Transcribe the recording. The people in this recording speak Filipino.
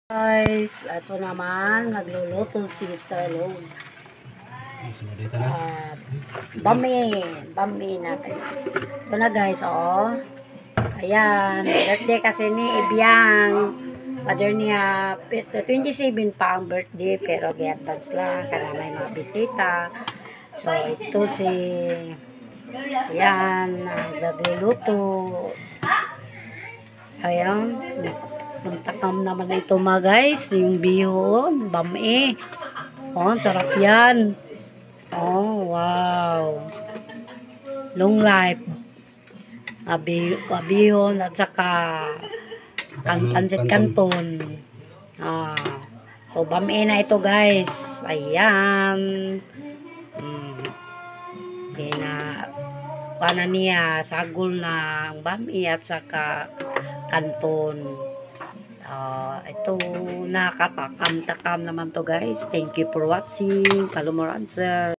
Guys, ito naman, nagluluto si Mr. Lone. Bami natin. Ito na guys, oh. Ayan, birthday kasi ni Ibiang. Mother niya, 27 pa ang birthday, pero gi-advance lang, kaya may mga bisita. So, ito si, ayan, nagluluto. Ayan, takam naman ito mga guys, yung bihon, bami. Oh, sarap yan. Oh, wow. Long life. Bihon at saka pansit canton. Ah. So, bami na ito guys. Ayan. Pana niya, sagol na ang bami at saka kanton. Ito, nakatakam-takam naman to guys. Thank you for watching. Follow more answer.